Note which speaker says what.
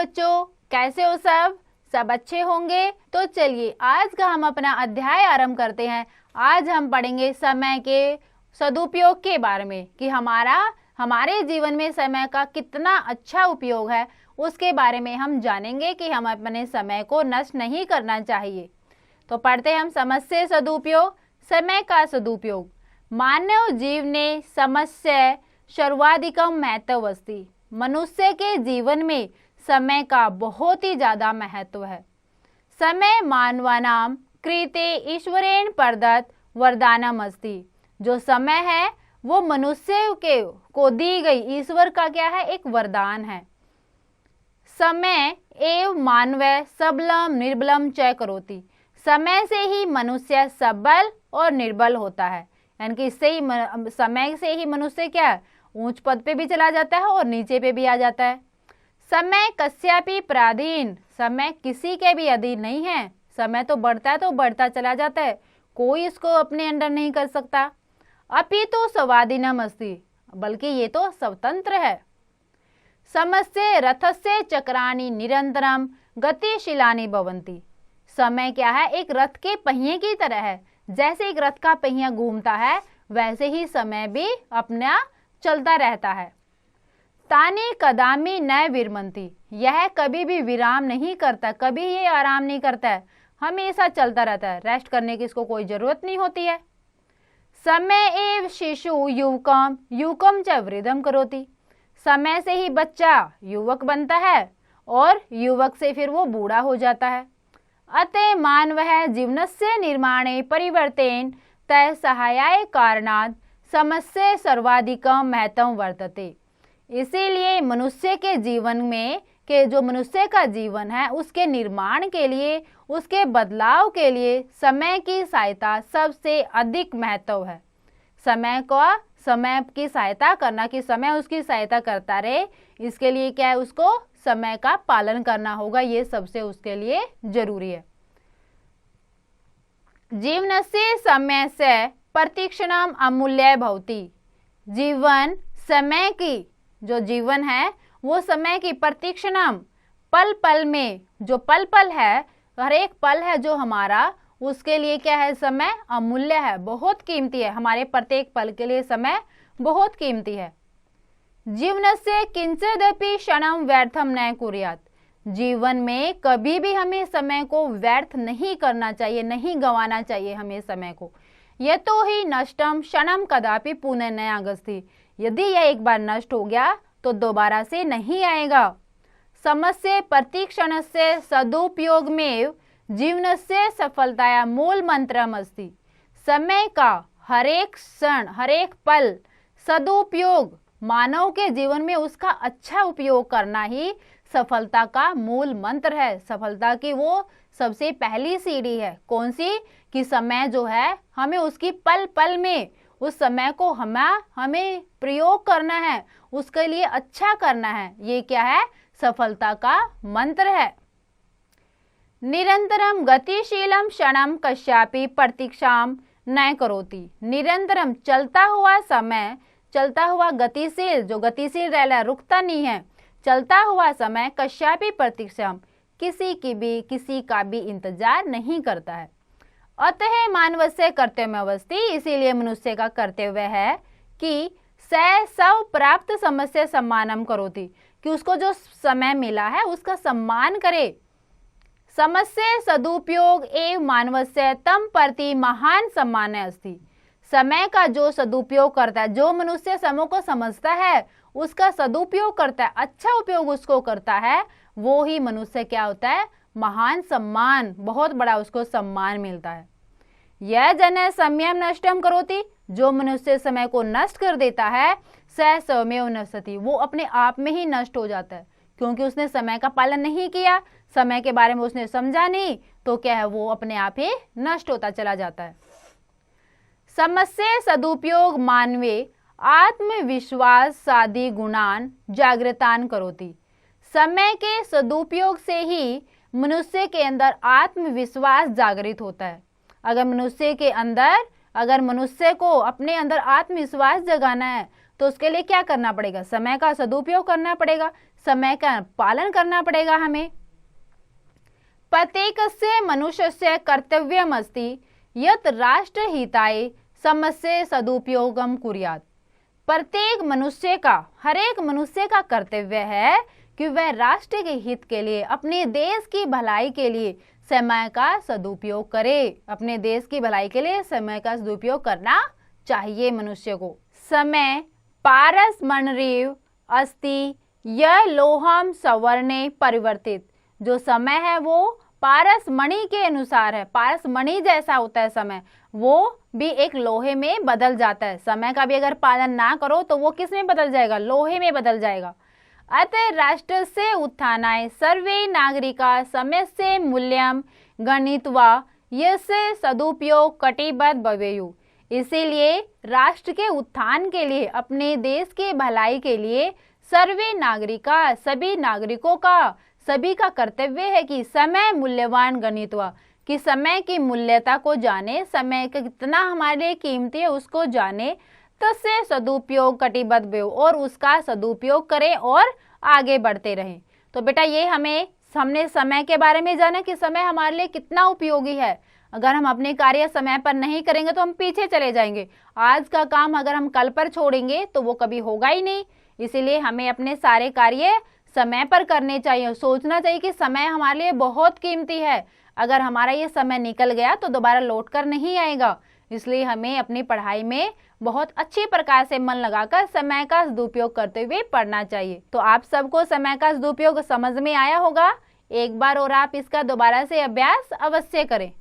Speaker 1: बच्चों, कैसे हो सब अच्छे होंगे। तो चलिए आज का हम अपना अध्याय आरंभ करते हैं। आज हम पढ़ेंगे समय के सदुपयोग के बारे में कि हमारे जीवन में समय का कितना अच्छा उपयोग है। उसके बारे में हम जानेंगे कि हम अपने समय को नष्ट नहीं करना चाहिए। तो पढ़ते हैं हम समस्या सदुपयोग। समय का सदुपयोग। मानव जीव ने समस्या सर्वाधिकम महत्व अस्ति। मनुष्य के जीवन में समय का बहुत ही ज्यादा महत्व है। समय मानवानाम कृते ईश्वरेण प्रदत्त वरदानम अस्ति। जो समय है वो मनुष्य को दी गई ईश्वर का क्या है, एक वरदान है। समय एव मानव सबलम निर्बलम च करोति। समय से ही मनुष्य सबल और निर्बल होता है, यानी कि इससे ही समय से ही मनुष्य क्या है, ऊंच पद पे भी चला जाता है और नीचे पे भी आ जाता है। समय कस्यापि पराधीन। समय किसी के भी अधीन नहीं है। समय तो बढ़ता है तो बढ़ता चला जाता है, कोई इसको अपने अंडर नहीं कर सकता। अपि तो स्वाधीनम अस्ति, बल्कि ये तो स्वतंत्र है। समस्य रथस्य चक्राणि निरंतरम गतिशीलानि भवन्ति। समय क्या है, एक रथ के पहिए की तरह है। जैसे एक रथ का पहिया घूमता है वैसे ही समय भी अपना चलता रहता है। तानि कदामि न विरमन्ति। यह कभी भी विराम नहीं करता, कभी ये आराम नहीं करता है, हमेशा चलता रहता है। रेस्ट करने की इसको कोई जरूरत नहीं होती है। समय एव शिशु युवकम युवकम च वृद्धम करोति। समय से ही बच्चा युवक बनता है और युवक से फिर वो बूढ़ा हो जाता है। अतः मानवः जीवनस्य निर्माणे परिवर्तेन तय सहायाय कारणात् समस्य सर्वाधिकम महत्वम वर्तते। इसीलिए मनुष्य के जीवन में जो मनुष्य का जीवन है उसके निर्माण के लिए, उसके बदलाव के लिए समय की सहायता सबसे अधिक महत्व है। समय की सहायता करना, कि समय उसकी सहायता करता रहे, इसके लिए क्या है, उसको समय का पालन करना होगा। ये सबसे उसके लिए जरूरी है। जीवनस्य समयस्य प्रतिक्षणम अमूल्य भवति। जीवन समय की जो जीवन है वो समय की प्रतिक्षणम पल पल में, जो पल पल है, हर एक पल है जो हमारा, उसके लिए क्या है, समय अमूल्य है, बहुत कीमती है। हमारे प्रत्येक पल के लिए समय बहुत कीमती है। जीवनस्य किंचिदपि क्षणम व्यर्थम न कुर्यात्। जीवन में कभी भी हमें समय को व्यर्थ नहीं करना चाहिए, नहीं गंवाना चाहिए हमें समय को। यतो हि नष्टम क्षणम कदापि पुनः न आगच्छति। यदि यह एक बार नष्ट हो गया तो दोबारा से नहीं आएगा। समस्य प्रतिक्षणस्य सदुपयोग में जीवनस्य सफलताया मूल मंत्रम अस्ति। समय का हर एक क्षण, हर एक पल सदुपयोग, मानव के जीवन में उसका अच्छा उपयोग करना ही सफलता का मूल मंत्र है। सफलता की वो सबसे पहली सीढ़ी है। कौन सी? कि समय जो है हमें उसकी पल पल में उस समय को हमें प्रयोग करना है, उसके लिए अच्छा करना है। ये क्या है? सफलता का मंत्र है। निरंतरम गतिशीलम क्षणम कश्यापि प्रतीक्षाम न करोति। निरंतरम चलता हुआ समय, चलता हुआ गतिशील, जो गतिशील रहला, रुकता नहीं है, चलता हुआ समय कश्यापि प्रतीक्षाम, किसी का भी इंतजार नहीं करता है। अतः मानवस्य कर्तव्यमस्ति। इसीलिए मनुष्य का कर्तव्य है कि सब प्राप्त समस्य सम्मानम करोति, कि उसको जो समय मिला है उसका सम्मान करे। समस्य सदुपयोग एवं मानवस्य तम प्रति महान सम्मान अस्ति। समय का जो सदुपयोग करता है, जो मनुष्य समय को समझता है, उसका सदुपयोग करता है, अच्छा उपयोग उसको करता है, वो ही मनुष्य क्या होता है, महान सम्मान, बहुत बड़ा उसको सम्मान मिलता है। यह जन संयम नष्टम करोति। जो मनुष्य समय को नष्ट कर देता है, स स्वमेव नश्यति, वो अपने आप में ही नष्ट हो जाता है, क्योंकि उसने समय का पालन नहीं किया, समय के बारे में उसने समझा नहीं, तो क्या है, वो अपने आप ही नष्ट होता चला जाता है। समस्य सदुपयोग मानवे आत्मविश्वास सादि गुणान जागृतान करोति। समय के सदुपयोग से ही मनुष्य के अंदर आत्मविश्वास जागृत होता है। अगर मनुष्य को अपने अंदर आत्मविश्वास जगाना है तो उसके लिए क्या करना पड़ेगा? समय का सदुपयोग करना पड़ेगा, समय का पालन करना पड़ेगा हमें। प्रत्येकस्य मनुष्यस्य कर्तव्यमस्ति यत् राष्ट्रहिताय समस्य सदुपयोगम कुर्यात्। प्रत्येक मनुष्य का, हर एक मनुष्य का कर्तव्य है कि वह राष्ट्र के हित के लिए, अपने देश की भलाई के लिए समय का सदुपयोग करे। अपने देश की भलाई के लिए समय का सदुपयोग करना चाहिए मनुष्य को। समय पारस्मरणीय अस्ति यह लोहम सवर्णे परिवर्तित। जो समय है वो पारसमणि के अनुसार है, पारसमणि जैसा होता है समय, वो भी एक लोहे में बदल जाता है। समय का भी अगर पालन ना करो तो वो किस में बदल जाएगा? लोहे में बदल जाएगा। अतः राष्ट्र से उत्थानाय सर्वे नागरिका समय से मूल्यम गणित्वा यस्य सदुपयोग कटिबद्ध भवेयु। इसीलिए राष्ट्र के उत्थान के लिए, अपने देश की भलाई के लिए सर्वे नागरिका, सभी नागरिकों का, सभी का कर्तव्य है कि समय मूल्यवान गणित्वा, कि समय की मूल्यता को जाने, समय का कितना हमारे लिए कीमती है उसको जाने, तस्य सदुपयोग कटिबद्ध भवेयु, और उसका सदुपयोग करें और आगे बढ़ते रहें। तो बेटा ये हमने समय के बारे में जाना कि समय हमारे लिए कितना उपयोगी है। अगर हम अपने कार्य समय पर नहीं करेंगे तो हम पीछे चले जाएंगे। आज का काम अगर हम कल पर छोड़ेंगे तो वो कभी होगा ही नहीं। इसीलिए हमें अपने सारे कार्य समय पर करने चाहिए। सोचना चाहिए कि समय हमारे लिए बहुत कीमती है, अगर हमारा ये समय निकल गया तो दोबारा लौट कर नहीं आएगा। इसलिए हमें अपनी पढ़ाई में बहुत अच्छी प्रकार से मन लगाकर समय का सदुपयोग करते हुए पढ़ना चाहिए। तो आप सबको समय का सदुपयोग समझ में आया होगा। एक बार और आप इसका दोबारा से अभ्यास अवश्य करें।